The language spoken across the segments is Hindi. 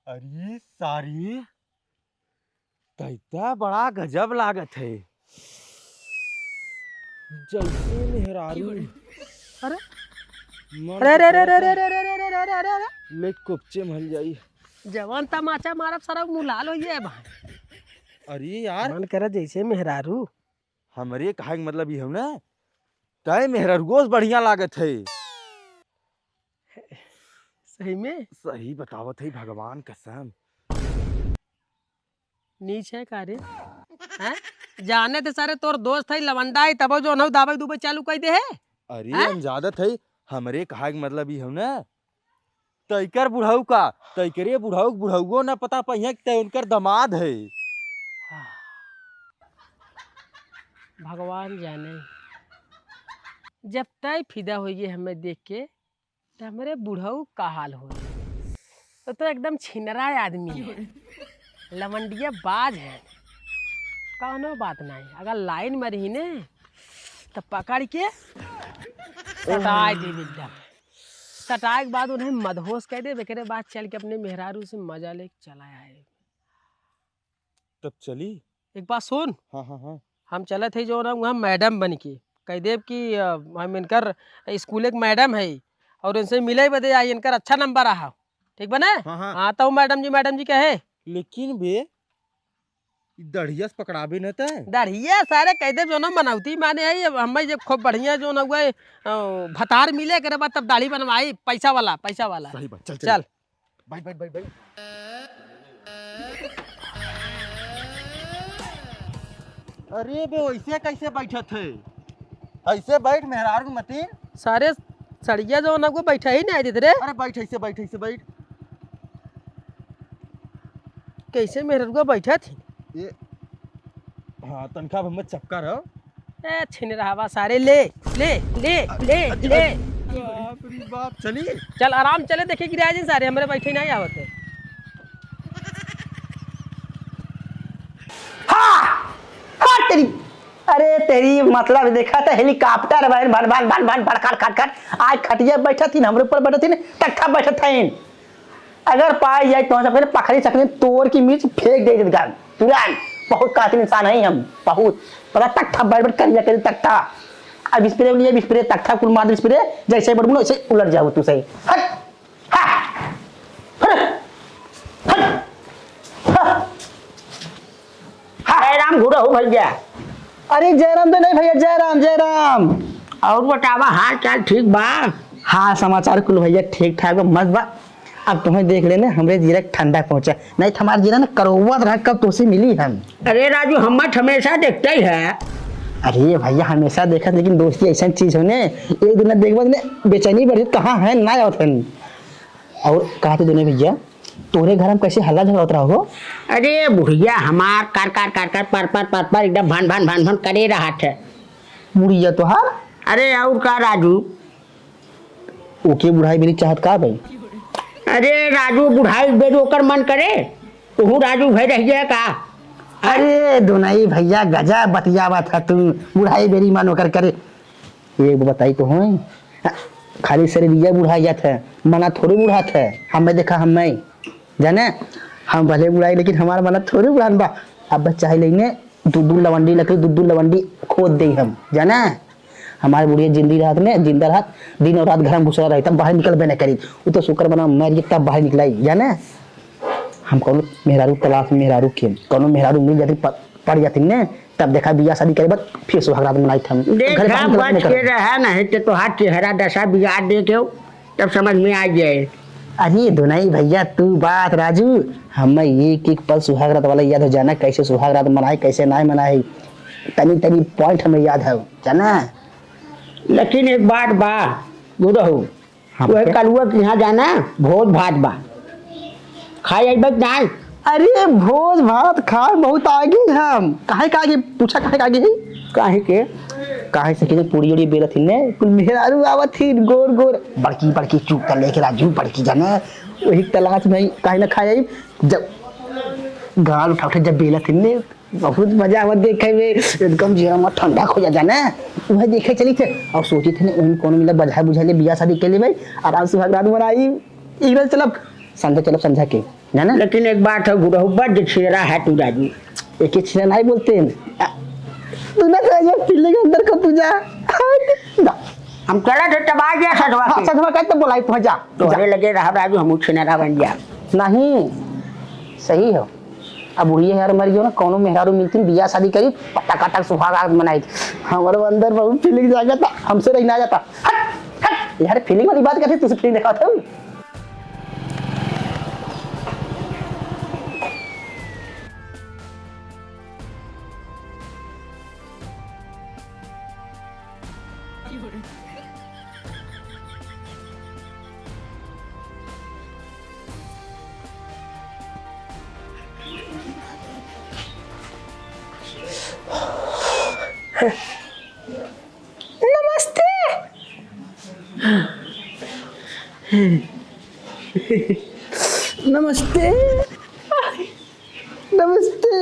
अरे सारी तैता बड़ा गजब लागत है। जैसे मेहरारू। अरे मन अरे तो अरे अरे करता अरे अरे अरे अरे अरे अरे ले कुपचे मल जाई। जवान तमाचा मारब सारा मुँह लाल हो जाए भाई। अरे यार मन करे जैसे मेहरारू। हमरे कहा के मतलब ये हम ना तय मेहरारूओं से बढ़िया लागत है। सही में सही बतावत है भगवान कसम। नीच है का रे हैं? जाने ते सारे तोर दोस्त है लवंडा है तब जो न दावे दुबे चालू कर दे है। अरे अनजादत है हमरे कहा के मतलब ये हम ना तैकर बुढ़ाऊ का तैकरे बुढ़ाऊ बुढ़ाऊओ ना पता पहिया कि उनकर दामाद है। भगवान जाने जब तय फिदा होइए हमें देख के तो हमारे बुढ़ऊ का हाल हो। तो एकदम छिनरा आदमी है, लमंडिया बाज है। कौनो बात नहीं, अगर लाइन में रही ने तो पकड़ के सटाए दे एकदम। सटाए के बाद उन्हें मदहोश कह दे, बेकरे बाद चल के अपने मेहरारू से मजा ले चला आए। तब चली। एक बात सुन, हाँ हाँ हाँ हम चले थे जो ना वहाँ मैडम बन के कह देव कि हम इनकर स्कूल एक मैडम है और इनसे मिले बदे आई, इनकर अच्छा नंबर रहा। ठीक बने? हाँ हाँ। आता हूँ मैडम जी कहे। लेकिन बे दढ़िया से पकड़ाबे न ते दढ़िया सारे कह दे जो ना मनौती माने है हमें जब खूब बढ़िया जो ना हुए भतार मिले करे बाद तब दाढ़ी बनवाई पैसा वाला सही बात। चल चल बैठ बैठ बैठ बैठ। अरे बे वैसे कैसे बैठत है? ऐसे बैठ मेहरारू मतीन। सारे सड़िया जो ना को बैठा ही नहीं देते रे। अरे बैठ ऐसे बैठ ऐसे बैठ। कैसे मेरे को बैठा थी ये हाँ तनखा हम चपका रहो। ए छिन रहा सारे ले ले ले ले ले बाप रे बाप। चली चल आराम चले देखे गिरा जी सारे हमारे बैठे नहीं आवते। हाँ तेरी, अरे तेरी मतलब देखा था हेलीकॉप्टर बन बन बन बन बन खट खट खट। आज खटिया बैठा थी हमरे ऊपर बैठा थी ना तख्ता बैठा था। अगर पाई जाए तो सब पखड़ी सकने तोड़ की मिर्च फेंक दे तुरंत। बहुत कातिल इंसान है हम, बहुत पता। तख्ता बैठ बैठ करिया कर तख्ता। अब स्प्रे लिए स्प्रे तख्ता कुल मार स्प्रे जैसे बढ़ वैसे उलट जाओ तू सही। हट जयराम घूरा हो भैया। अरे जयराम तो नहीं भैया, जयराम जयराम। और बतावा हाल चाल ठीक बा? हाँ समाचार कुल भैया ठीक ठाक बा, मस्त बा। अब तुम्हें देख लेने हमरे जीरा ठंडा पहुंचा नहीं तो हमारे जीरा ना करोवत रहा कब तुझसे मिली हम। अरे राजू हम हमेशा देखते ही है। अरे भैया हमेशा देखा, लेकिन दोस्ती ऐसा चीज होने एक दिन देखा बेचैनी बढ़ी कहाँ है ना आवतन। और कहा थे दोनों भैया तोरे घर में कैसे हल्ला झगड़ा होता हो? अरे बुढ़िया हमार कार पर एकदम भन भन भन भन करे रहा थे। बुढ़िया तो हाँ। अरे और का राजू? ओके बुढ़ाई मेरी चाहत का भाई? अरे राजू बुढ़ाई बेर ओकर मन करे तू राजू भाई रह गया का? अरे दोनाई भैया गजा बतियावा था तू, बुढ़ाई बेरी मन होकर करे। ये बताई तो हो खाली शरीर बुढ़ाइया था, मना थोड़ी बुढ़ा था। हमें देखा हमें जाने हम भले बुढ़ाई लेकिन हमारा मना थोड़ी बुढ़ान बा। अब चाहे लेने दूध लवंडी लकड़ी दूध लवंडी खोद दे हम जाना। हमारे बुढ़िया जिंदा रात दिन और रात घर में घुसा रही तब बाहर निकल बे न करी। वो तो शुक्र बना मर गई तब बाहर निकलाई जाना। हम कौन मेहरारू तलाश मेहरारू के कौन मेहरारू मिल जाती पड़ जाती ने तब देखा बियाह शादी करे बाद फिर सुहागरात मनाई हम। देखा बच के रहा नहीं तो हाथ चेहरा दशा बिगाड़ दे के तब समझ में आ जाए। अरे दोनाई भैया तू बात राजू हमें एक पल सुहागरात वाला याद हो जाना, कैसे सुहागरात मनाए कैसे ना मनाए तनी तनी पॉइंट हमें याद है जाना। लेकिन एक बात बा गुरु वह कलुआ के यहाँ जाना भोज भात बा खाई आई बक नहीं। अरे भोज भात खाए बहुत आगे हम काहे का आगे पूछा काहे का आगे है काहे के काहे से कि पूरी उड़ी बेला थी ने कुल मेहरारू आवत थी गोर गोर बड़की बड़की चूक कर लेके राजू बड़की जाना वही तलाश में काहे ना खाए। जब गाल उठा उठा जब बेला थी ने बहुत मजा आवत देखे में एकदम जीरा में ठंडा खो जा ना। वह देखे चली थे और सोची थे उन कौन मिला बजा बुझा ले बियाह शादी के लिए भाई आराम से सुहागरात मनाई। एक चलब संध्या चलो संध्या के जाना। लेकिन एक बात है गुरु बड़ छिरा है तू राजू। एक ही छिया नहीं बोलते हैं तू ना ये पिल्ले के अंदर को तू जा हम चला तो तबाह गया सदवा के। सदवा कहते बोलाई पहुंच जा तोहरे लगे रहा राजू हम छिनेरा बन जा। नहीं सही है। अब बुढ़िया यार मर गयो ना कौनो मेहरारू मिलती बियाह शादी करी पटक टक सुहाग मनाई हमारे अंदर बहुत फीलिंग जागा था हमसे रही ना जाता। हट हट यार फीलिंग वाली बात करते तुझसे फीलिंग दिखाता हूँ। नमस्ते। नमस्ते नमस्ते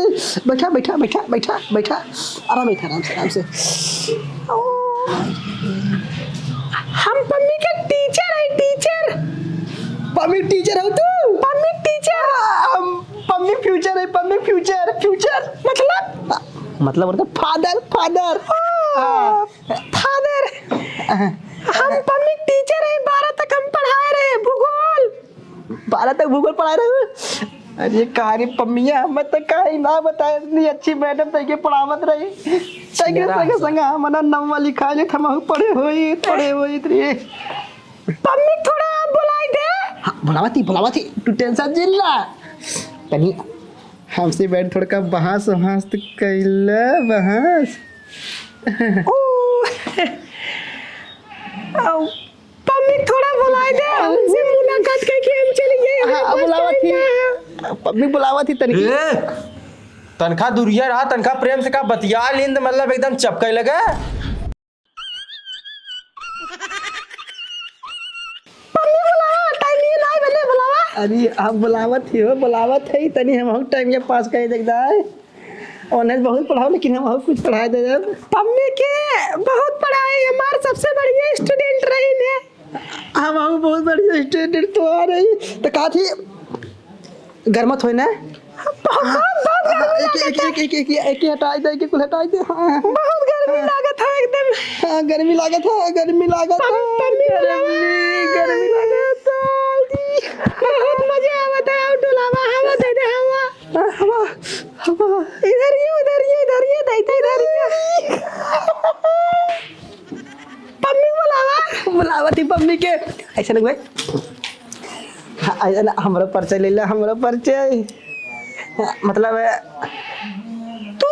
बैठा बैठा बैठा बैठा बैठा आराम बैठा आराम से हम पम्मी के टीचर है टीचर। पम्मी टीचर हो तू पम्मी टीचर पम्मी फ्यूचर है पम्मी फ्यूचर फ्यूचर मतलब फादर फादर फादर। हम पम्मी टीचर है 12 तक हम पढ़ा रहे भूगोल। 12 तक भूगोल पढ़ा रहे हो। अरे कहानी पम्मिया हमें तो कहीं ना बताए इतनी अच्छी मैडम तक के पढ़ावत रही संगे संगे संगे हमना नववा लिखा ले हम पढ़े होई इतनी पम्मी थोड़ा बुलाई दे। हाँ बुलावा थी तू टेंशन जिल ला तनी हमसे बैठ थोड़ा का बहस वहास तो कैला बहस पम्मी थोड़ा बुलाई दे हमसे मुलाकात करके हम चलेंगे। हाँ बुलावा थी पम्मी बुलावा थी तनी तनखा दुरिया रहा तनखा प्रेम से का बतिया लिंद मतलब एकदम चपके लगे। पम्मी बुलावा टाइम ये नहीं बने बुलावा। अरे आप बुलावत है तनी हम टाइम ये पास कर देखदा है ऑनलाइन बहुत पढ़ाओ लेकिन हम कुछ पढ़ाए दे जब पम्मी के बहुत पढ़ाई हमारे सबसे बढ़िया स्टूडेंट रही ने। हम बहुत बढ़िया स्टूडेंट तो आ रही तो कहा थी गर्मत होई ना एक हटाई दे के कुल हटाई दे। हाँ बहुत गर्मी लागत है एकदम। हाँ गर्मी लागत है गर्मी लागत बहुत मजा आवत है डोलावा हवा दे दे हवा इधर ये देते इधर ये पम्मी बुलावा थी पम्मी के ऐसा नहीं भाई ऐसा ना हमारा परिचय ले ला हमारा परिचय मतलब तू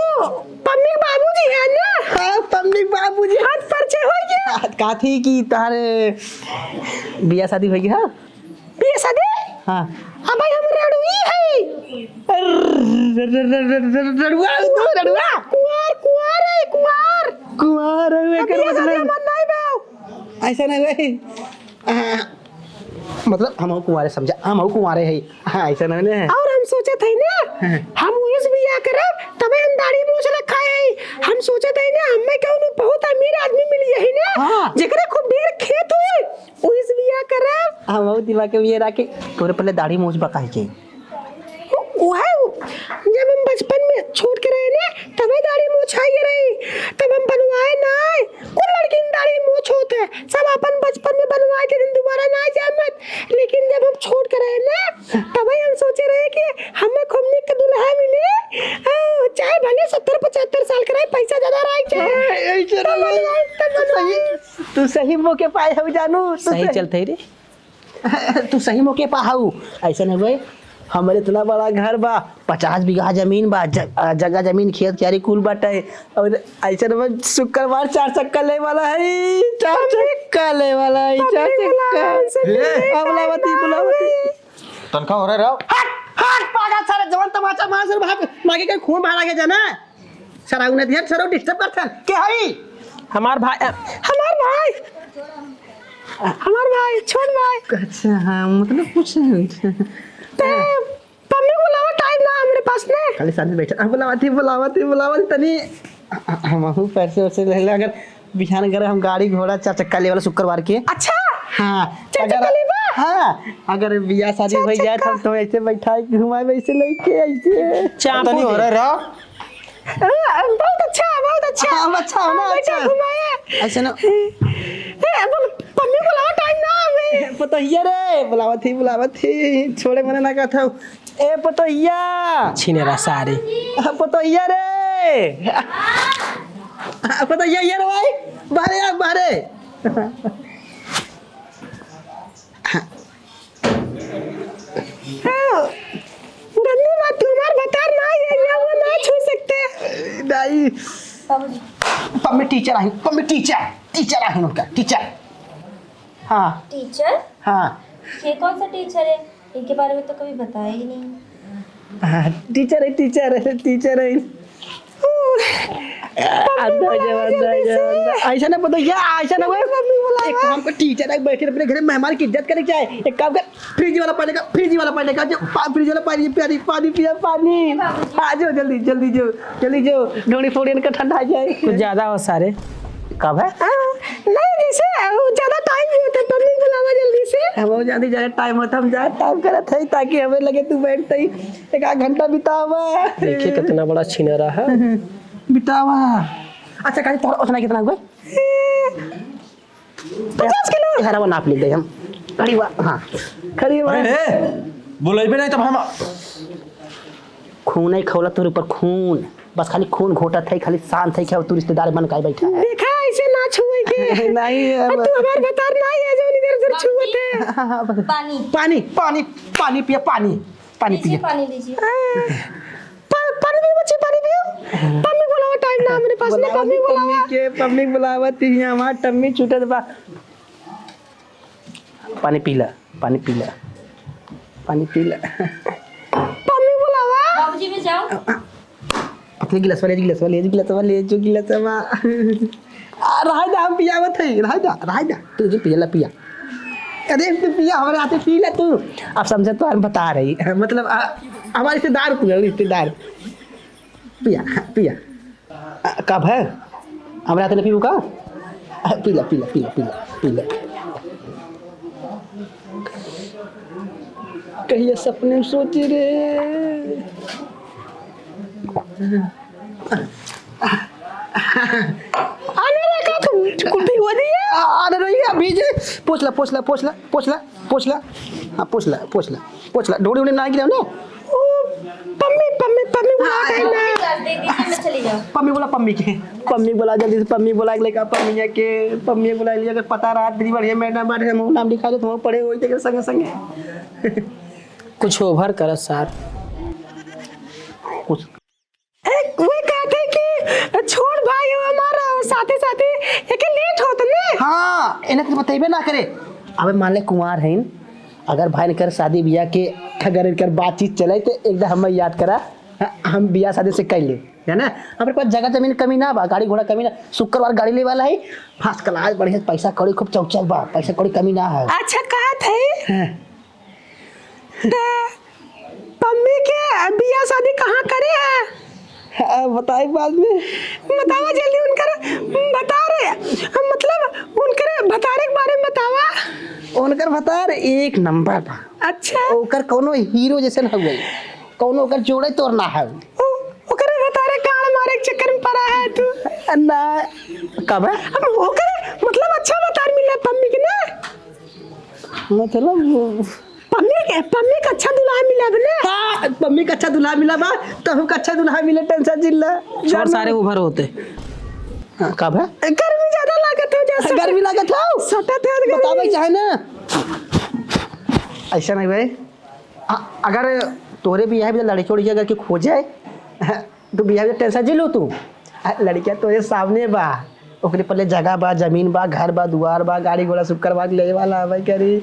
पम्मी बाबूजी है ना। हाँ पम्मी बाबूजी हाथ परिचय हो गया। कहा थी कि तारे बियाह शादी होगी। हाँ बियाह शादी हाँ अब भाई हम रड़ुई है रड़ुआ कुंवार है कर मतलब नहीं बाऊ ऐसा नहीं भाई मतलब हम कुंवारे समझा हम कुंवारे है। हाँ ऐसा नहीं है। और हम सोचे थे ना हम इस बियाह करब तबे हम दाढ़ी मूछ रखा है। हम सोचे थे ना हमें कौन बहुत अमीर आदमी मिली है ना। हाँ। जेकरे खूब ढेर खेत हुए वो इस बियाह करब। हम दिमाग के ये रखे तोरे पहले दाढ़ी मूछ बकाई के जब हम बचपन में छोड़ के रहे ना तबे दाढ़ी मूछ आई रही तब हम बनवाए ना कुल लड़की दाढ़ी मूछ होते सब अपन बचपन में बनवाए थे दोबारा ना जाए मत। लेकिन जब हम छोड़ के रहे ना तबे हम सोचे रहे कि हमें खुमनी के दुल्हा मिले चाहे भले 70-75 साल का रहे पैसा ज्यादा रहे चाहे तू सही मौके पाए हो जानू सही चलते रे तू सही मौके पा हाउ ऐसा नहीं भाई हमारे इतना बड़ा घर बा 50 बीघा जमीन बा जगह जमीन खेत क्यारी कुल बाटे और ऐसा नहीं शुक्रवार 4 चक्का ले वाला है 4 चक्का ले वाला है 4 चक्का बुलावती तनखा हो रहा हट पागल सारे जवान तमाचा मार सर भाग मागे के खून बाहर आ गया जाना सर उन्हें ध्यान सर डिस्टर्ब करते हैं के हई हमार भाई छोड़ भाई। अच्छा हाँ मतलब कुछ पम्मी बुलावा टाइम ना मेरे पास ने खाली साथ में बैठा बुलावती तनी हम पैसे वैसे ले अगर बिहान करे हम गाड़ी घोड़ा 4 चक्का ले वाला शुक्रवार के। अच्छा हाँ 4 चक्का लेबा हाँ अगर बियाह शादी हो जाए तो ऐसे बैठा घुमाए वैसे लेके ऐसे चाप नहीं हो रहा रहा बहुत अच्छा हाँ अच्छा हो ना अच्छा घुमाया ऐसे ना पम्मी बुलावा टाइम ना हमें पतोहिया रे बुलावत थी छोड़े मने ना कहता हूँ ए पतोहिया छिनेरा सारे पतोहिया रे पतोहिया ये रे भाई बाहरे आ बाहरे गंदी बात तुम्हार बता ना ये वो ना छू सकते नहीं बाबूजी पम्मी टीचर आई उनका टीचर हाँ टीचर हाँ ये कौन सा टीचर है इनके बारे में तो कभी बताया ही नहीं हाँ टीचर है ऐसा ना पता क्या ऐसा ना एक काम कर टीचर है बैठे अपने घर में मेहमान की इज्जत करके जाए एक काम कर फ्रिज वाला पानी का फ्रिज वाला पानी पानी पिया पानी आ जाओ जल्दी जो ढोड़ी फोड़ी का ठंडा आ जाए कुछ ज्यादा हो सारे कब है नहीं जैसे ज्यादा टाइम नहीं होता पम्मी बुलावा जल्दी से हम जल्दी जाए टाइम होता हम जाए टाइम करत है ताकि हमें लगे तू बैठते ही एक आध घंटा बितावा देखिए कितना बड़ा छिनेरा है बितावा अच्छा काजी तोरा उतना कितना हुआ 50 किलो हरा वो नाप ले हम खरीवा हाँ खरीवा बोलेबे नहीं तब हम खून नहीं खौला तोर ऊपर खून बस खाली खून घोटा थे खाली शांत है क्या तू रिश्तेदार बन के बैठा है देखा ऐसे ना छुए के नहीं तू हमार बता नहीं है जो इधर छुए थे पानी पिया पानी लीजिए पिया पानी लीजिए पानी भी बच्चे पानी पियो पम्मी बुलावा टाइम ना मेरे पास नहीं पम्मी बुलावा पम्मी बुलावत ही हमार टम्मी छूटत बा पानी पीला पम्मी बुलावा बाबूजी में जाओ अपने गिलास वाले रहा दा हम पियावत है रहा दा तू जो पिया अरे तू पिया हमारे हाथे पी ले तू अब समझे तो हम बता रही मतलब हमारे रिश्तेदार पिया कब है हमारे हाथे पीऊ का पीला कहिए सपने में सोचे रे आने रखा तुम कुल्फी हो दी है आने रही है अभी जे पूछ ला ढोड़ी उड़ी ना गिरा ना पम्मी बुलावा टाइम ना गिलास दे दीजिए मैं चली जाऊँ पम्मी बोला जल्दी से पम्मी बोला लेकर पम्मी बोला लिया अगर पता रहा तेरी बढ़िया मैडम बारे हम नाम लिखा दो तुम पढ़े हुए थे संगे कुछ ओवर कर सर कुछ वे कहते कि छोड़ भाई हमारा साथे एक लेट होत ने हाँ इन्हें कुछ बताइबे ना करे अबे मान ले कुंवार हैं अगर भाई ने कर शादी बियाह के अगर इनकर बातचीत चले तो एकदम हमें याद करा हम बियाह शादी से कर ले है ना हमारे पास जगह जमीन कमी ना बा गाड़ी घोड़ा कमी ना शुक्रवार गाड़ी ले वाला है फर्स्ट क्लास बढ़िया पैसा कौड़ी खूब चौचक बा पैसा कौड़ी कमी ना है अच्छा कहा थे हाँ। पम्मी के बियाह शादी कहाँ करे है बताए बाद में बतावा जल्दी उनकर बता रहे मतलब उनकर भतारे के बारे में बतावा उनकर बता रहे एक नंबर बा अच्छा ओकर कोनो हीरो जैसे ना हुए कोनो ओकर जोड़े तोड़ ना है ओकर भतारे कान मारे के चक्कर में पड़ा है तू ना कब है ओकर मतलब अच्छा भतार मिला पम्मी के ना मतलब पम्मी का अच्छा दुल्हा मिला बने हाँ मम्मी का अच्छा दुल्हा मिला बा तो हमका अच्छा दुल्हा मिले टेंशन चिल्ला छोड़ सारे उभर होते कब है गर्मी ज्यादा लागत हो जैसे गर्मी लागत हो सटत है बतावे चाहे ना ऐसा नहीं भाई अगर तोरे भी यहाँ भी लड़की उड़की अगर के खो जाए तो बिहार में टेंशन जिलो तू लड़कियां तोरे सामने बा ओकरे पहले जगह बा जमीन बा घर बा दुआर बा गाड़ी घोड़ा शुक्रवा ले वाला भाई करी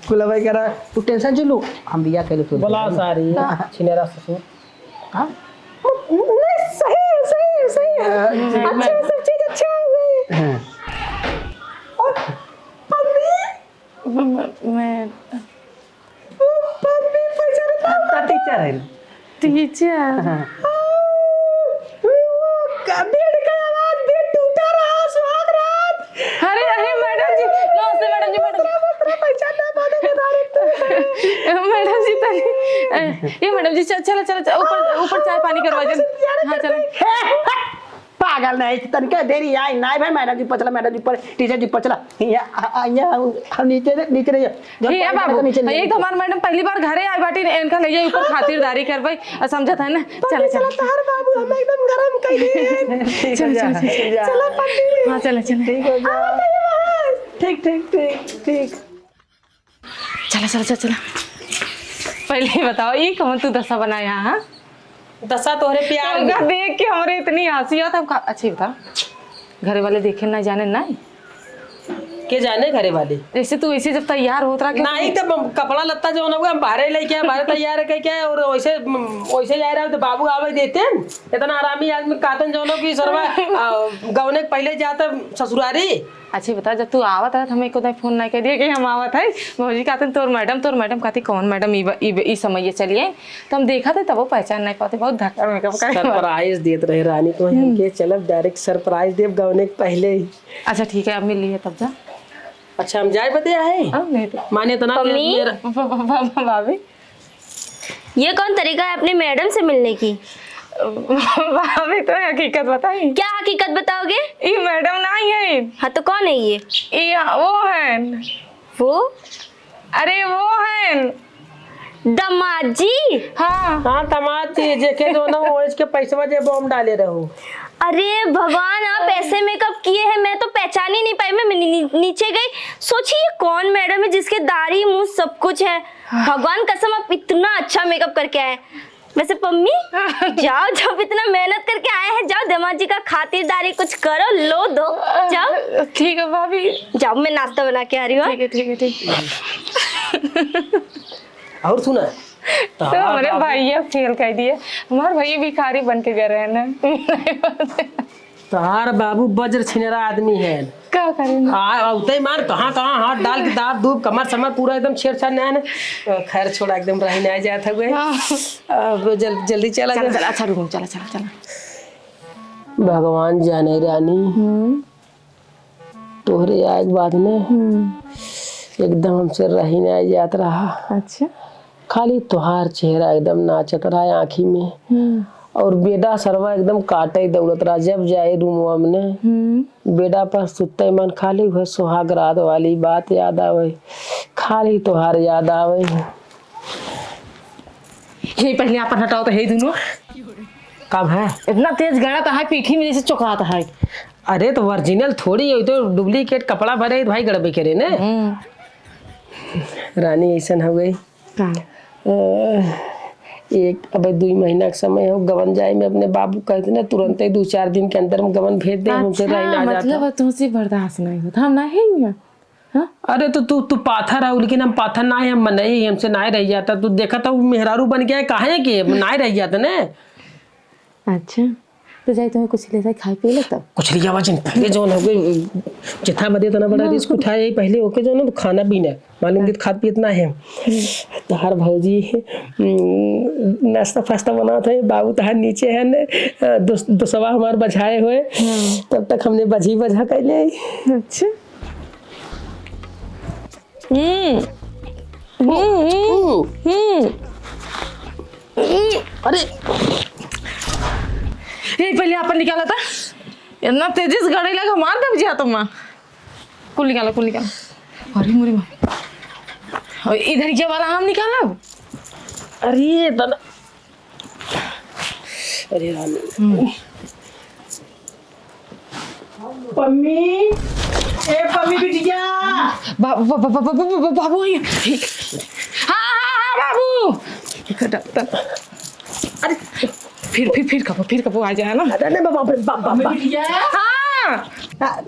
कुल भाई करा तू टेंशन जिलो हम बिया कर ले बोला सारी छिनेरा ससुर हां नहीं सही है अच्छा सब चीज अच्छा हो गई और पम्मी मैं पम्मी पैसा टीचर है टीचर बेड का आवाज बेड टूटा रहा सुहाग रात अरे अरे मैडम जी नमस्ते मैडम जी मैडम पैसा ना बात बता रहे मैडम जी तनी ये मैडम जी चलो चलो ऊपर ऊपर चाय पानी करवा दे। हाँ चलो। पागल नहीं तनके देरी आई नहीं भाई मैडम जी पचला मैडम जी पर टीचर जी पचला हम नीचे नीचे रहिए ठीक है बाबू ये तो हमार मैडम पहली बार घरे आई बाटी इनका ले जाए ऊपर खातिरदारी कर भाई समझत है ना। चलो चलो तार बाबू हम एकदम गरम कइले चलो चलो चलो पंडित हाँ चलो चलो ठीक हो जा ठीक ठीक ठीक ठीक चलो चलो चलो चलो पहले बताओ ये कौन तू दशा बनाया? हाँ दशा तोहरे प्यार में देख के हमारे इतनी हंसी आता है। अच्छा ही बता घरे वाले देखे ना जाने ना के जाने घरे वाले जैसे तू ऐसे जब तैयार होता रहा नहीं तो कपड़ा लत्ता जो होना हम बाहर लेके आए बाहर तैयार है क्या है और वैसे वैसे जा रहा है तो बाबू आवे देते हैं इतना आरामी आदमी कातन जो की सरवा गवने पहले जाता ससुरारी। अच्छा बता जब तू आवत है हमें को फोन नहीं कर दिया कि हम आवत है भौजी कहते तोर मैडम कहती कौन मैडम ई समय चलिए तो हम देखा थे तब वो पहचान नहीं पाते बहुत धक्का मेकअप सरप्राइज देते रहे रानी को हमके चलब डायरेक्ट सरप्राइज देव गवने पहले ही। अच्छा ठीक है अब मिल लिए तब जा। अच्छा हम जाए बते है माने तना भाभी ये कौन तरीका है अपनी मैडम से मिलने की? भाभी तो हकीकत बताई। क्या हकीकत बताओगे? ये मैडम नहीं है। हाँ तो कौन है ये? वो है वो? अरे वो है दामाद जी। हाँ हाँ दामाद जी जेके जो ना वो इसके पैसे में जे बॉम्ब डाले रहो। अरे भगवान आप ऐसे मेकअप किए हैं मैं तो पहचान ही नहीं पाई। मैं नीचे गई सोची ये कौन मैडम है जिसके दाढ़ी मुंह सब कुछ है। भगवान कसम आप इतना अच्छा मेकअप करके आए। वैसे पम्मी जाओ जब इतना मेहनत करके आए हैं जाओ दामाद जी का खातिरदारी कुछ करो लो दो जाओ। ठीक है भाभी जाओ मैं नाश्ता बना के आ रही हूँ। ठीक है और सुना तो हमारे भैया फेल कर दिए हमारे भैया भिखारी बन के गए रहे ना। तार बाबू वज्र छिनेरा आदमी है क्या करें उतई मार कहाँ कहाँ हाथ डाल के दाब दूब कमर समर पूरा एकदम छेड़छाड़ न खैर छोड़ा एकदम रही नहीं जाए था वे जल्दी चला चला अच्छा रूम चला चला चला। भगवान जाने रानी तोहरे आए बाद में एकदम हमसे रही नहीं जात रहा। अच्छा खाली तुहार चेहरा एकदम नाचत रहा आँखी में और बेटा सरवा एकदम काटे दौड़त रहा। जब जाए रूम में बेटा पर सुते मन खाली वह सुहाग रात वाली बात याद आवे खाली तुहार याद आवे। ये पहले आप हटाओ तो है दोनों कब है इतना तेज गड़ा था पीठी में जैसे चौकाता है। अरे तो ओरिजिनल थोड़ी है तो डुप्लीकेट कपड़ा भरे भाई गड़बे करे ने। रानी ऐसा हो गई एक अब 2 महीना का समय हो गवन जाए मैं अपने बाबू कहते ना तुरंत ही 2-4 दिन के अंदर में गवन भेज दे हमसे रहना आ जाता। मतलब तुमसे बर्दाश्त नहीं होता हम नहीं है। हाँ? अरे तो तू पाथर है लेकिन हम पाथर ना है हम नहीं हमसे ना रह जाता तू देखा था मेहरारू बन गया कहा है कि ना रह जाता ना। अच्छा तो जाए तुम्हें कुछ ले जाए खाए पी ले तब कुछ लिया वजन पहले जो हो गए जितना बदे तना बड़ा रिस्क उठाए पहले ओके जो ना तो खाना पीना मालूम कि खाद पीतना है। तो हर भौजी नाश्ता फास्ता बना था बाबू तहार नीचे है ना दोसवा हमारे बझाए हुए तब तक हमने बझी बझा कर ले। अच्छा अरे ये पहले आप निकाला था इतना तेजी से गाड़ी लगा मार दब जिया तुम कुल निकालो। अरे मुरी माँ इधर ये वाला आम निकाला। अरे दादा अरे रानी पम्मी ए पम्मी बिटिया बाबू ठीक हाँ बाबू डॉक्टर अरे फिर कबो आ जाए ना। अरे बाबा बिटिया हाँ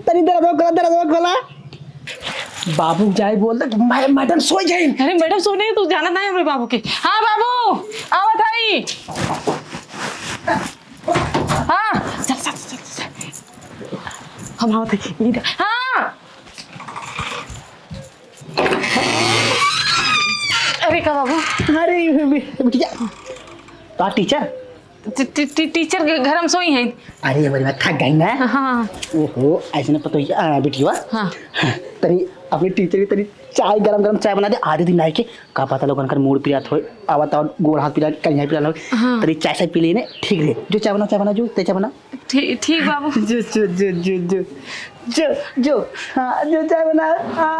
तनी दरवाजा खोला बाबू जाए बोल दे मैडम सो जाए। अरे मैडम सोने तू जाना नहीं हमारे बाबू के। हाँ बाबू आवत आई हाँ चल हम आवत है हाँ अरे का बाबू अरे बिटिया तो टीचर टीचर के घर हम सोई हैं। अरे बड़ी बात थक गई ना। हाँ ओहो ऐसे ना पता बिटिया हाँ तरी अपनी टीचर की तरी चाय गरम गरम चाय बना दे आधे दिन आए के का पता लोगन कर मूड पिया थोड़े आवत और गोड़ हाथ पिला कहीं पिला लोग तरी चाय चाय पी लेने ठीक रे जो चाय बना जो ते चाय बना ठीक बाबू। जो हाँ जो चाय बना हाँ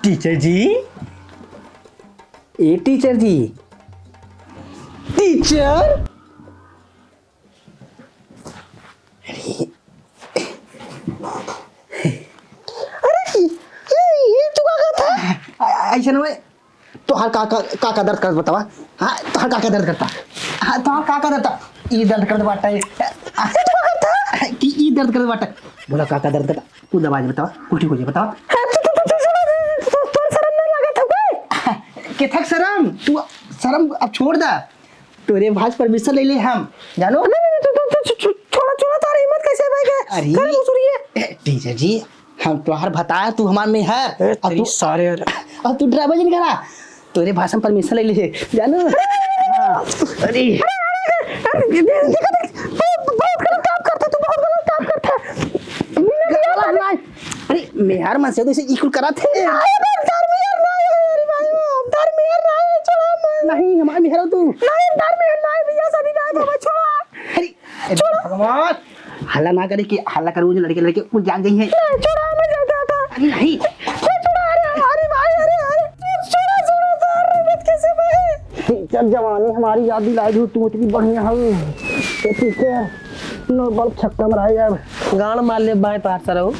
टीचर जी ए टीचर जी टीचर अरे ये चुका का था ऐसा ना तो हर का दर्द कर बतावा हाँ तो हर का दर्द करता हाँ तो हर का दर्द ये दर्द कर बाटा है कि ये दर्द कर बाटा बोला का दर्द करता तू दवा बतावा कुछ हो जाए बतावा के थक शरम तू शरम अब छोड़ दा तोरे भाज परमिशन ले ले हम जानो छोड़ा तारी हिम्मत कैसे भाई के अरे मुसुरिए टीचर जी हम तोहार बताया तू हमार में है अब तू सारे अब तू ड्राइवर नहीं करा तोरे भाषण परमिशन ले ले जानो अरे बहुत गलत काम करता तू बहुत गलत काम करता अरे मेहर मन से तो इसे इकुल करा थे नहीं हमारे मेहर तू नहीं डर में नहीं भैया शादी ना तो छोड़ा अरे भगवान हल्ला ना करे कि हल्ला करूं जो लड़के कुछ जान गई है छोड़ा मैं जाता था अरे नहीं छोड़ा अरे भाई अरे छोड़ा मत कैसे भाई चल जवानी हमारी याद दिलाई दू तू इतनी बढ़िया हो तो ठीक है नो बल छक्का मारेगा गान मार ले बाएं पार से रहो।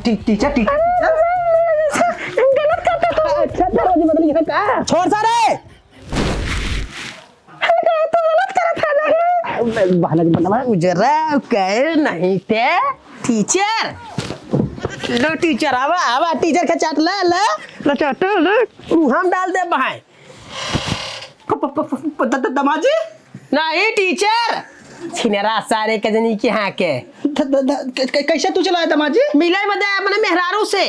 टीचर अच्छा दरवाजे बदल के का छोड़ सारे तो गलत कर था बहाना के बना जरा कह नहीं थे टीचर लो टीचर आवा टीचर का चाट ले चाट ले हम डाल दे भाई दमाजी नहीं टीचर छिनेरा सारे कजनी के यहाँ के कैसे तू चलाया दमाजी मिले बदे अपने मेहरारू से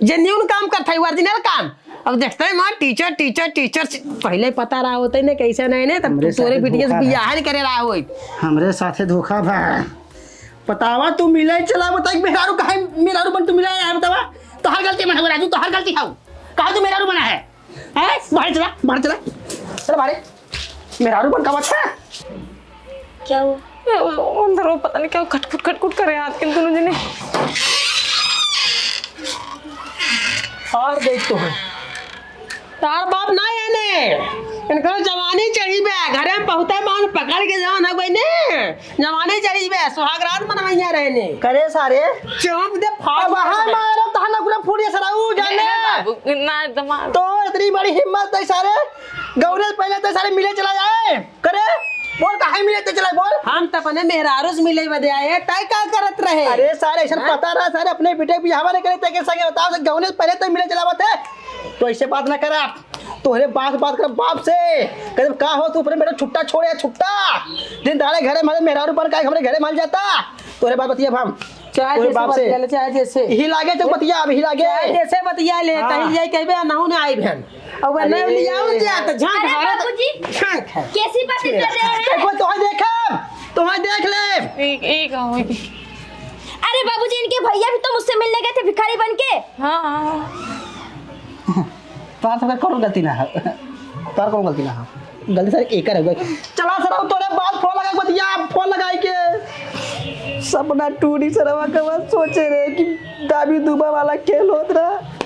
जेन्यून काम करता है ओरिजिनल काम अब देखते हैं मां टीचर पहले पता रहा होता है ना कैसे नहीं ने तब तोरे बिटिया से बियाह नहीं करे रहा होई हमरे साथे धोखा भा बतावा तू मिले चला बता मेहरारू काहे मेहरारू बन तू मिला है बतावा तो हर गलती में राजू तो हर गलती खाऊ कहा तू मेहरारू बना है बाहर चला चल बाहर मेहरारू बन का अच्छा क्या हुआ अंदर वो पता नहीं क्या खटखुट करे हाथ के दोनों जने। और देख तो है तार बाप ना है ने इनका जवानी चढ़ी बे घरे में पहुंचे मान पकड़ के जवान हो गई ने जवानी चढ़ी बे सुहागरात मनवैया रहने करे सारे चौंक दे फाड़ बाहर मारो तहना गुला फूड़िए सराऊ जाने बाबू ना दमा तो इतनी बड़ी हिम्मत है सारे गौरे पहले तो सारे मिले चला जाए करे बोल काहे मिले तो चला बोल हम तो अपने मेहरारू से मिले बदे आए तय का करत रहे अरे सारे ऐसा पता रहा सारे अपने बेटे भी हमारे करे तय के संगे बताओ गौरे पहले तो मिले चला बात है तो ऐसे बात ना करा तोहरे बात कर बाप से कदम का हो तू अपने बेटा छुट्टा छोड़े छुट्टा दिन दाड़े घरे मारे मेहरारू पर का हमारे घरे माल जाता तोरे बात बतिया हम चाहे जैसे ही लागे तो बतिया अब ही लागे जैसे बतिया ले तही जाई कहबे नाहु ने आई बहन अब नहीं लियाओ जा त झांक अरे हारे बाबूजी झांक है कैसी बातें कर रहे हैं देखो तोहे देख ले एक अरे बाबूजी इनके भैया भी तो मुझसे मिलने गए थे भिखारी बन के हाँ तार सब कौन गलती ना है तार कौन गलती ना है गलती सर एक है चला सर तोरे बात फोन लगा बतिया फोन लगाई के सपना टूटी सरवा के बाद सोचे रे कि दाबी दुबा वाला खेल होत रहा